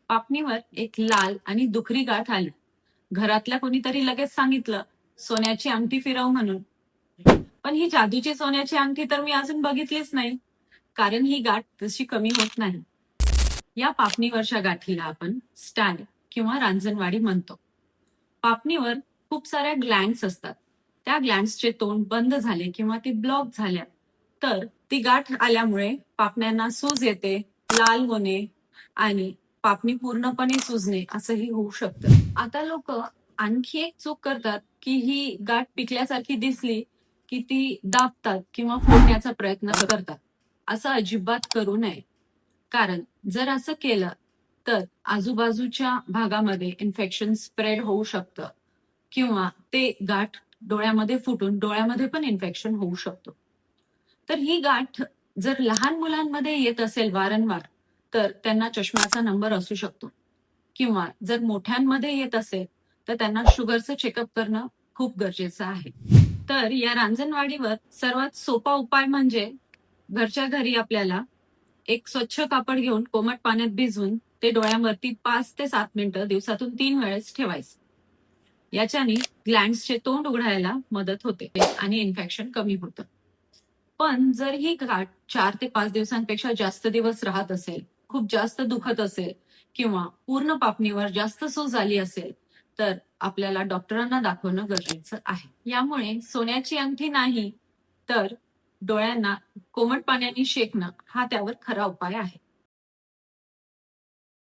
पापणीवर एक लाल आणि दुखरी गाठ आली. घरातल्या कोणीतरी लगेच सांगितलं, सोन्याची अंगठी फिरव म्हणून. पण ही जादूची सोन्याची अंगठी तर मी अजून बघितलीच नाही, कारण ही गाठ तशी कमी होत नाही. या पापणीवरच्या गाठीला आपण स्टॅग किंवा रांजणवाडी म्हणतो. पापणीवर खूप साऱ्या ग्लँड्स असतात. त्या ग्लँड्सचे तोंड बंद झाले किंवा ते ब्लॉक झाल्या, तर ती गाठ आल्यामुळे पापण्यांना सूज येते, लाल होणे आणि पापणी पूर्णपणे सुजणे असंही होऊ शकतं. आता लोक आणखी एक चूक करतात की ही गाठ पिकल्यासारखी दिसली की ती दाबतात किंवा फोडण्याचा प्रयत्न करतात. असं अजिबात करू नये, कारण जर असं केलं तर आजूबाजूच्या भागामध्ये इन्फेक्शन स्प्रेड होऊ शकतं किंवा ते गाठ डोळ्यामध्ये फुटून डोळ्यामध्ये पण इन्फेक्शन होऊ शकतं. तर ही गाठ जर लहान मुलांमध्ये येत असेल वारंवार, तर त्यांना चष्म्याचा नंबर असू शकतो, किंवा जर मोठ्यांमध्ये येत असेल तर त्यांना शुगरचं चेकअप करणं खूप गरजेचं आहे. तर या रांजणवाडीवर सर्वात सोपा उपाय म्हणजे घरच्या घरी आपल्याला एक स्वच्छ कापड घेऊन कोमट पाण्यात भिजवून ते डोळ्यांवरती 5 ते 7 मिनिटं दिवसातून 3 वेळेस ठेवायचं. याच्याने ग्लँड्सचे तोंड उघडायला मदत होते आणि इन्फेक्शन कमी होतं. पण जर ही गाठ 4 ते 5 दिवसांपेक्षा जास्त दिवस राहत असेल, खूप जास्त दुखत असेल किंवा पूर्ण पापणीवर जास्त सूज आली असेल, तर आपल्याला डॉक्टरांना दाखवणं गरजेचं आहे. यामुळे सोन्याची अंगठी नाही, तर डोळ्यांना कोमट पाण्याने शेकणं हा त्यावर खरा उपाय आहे.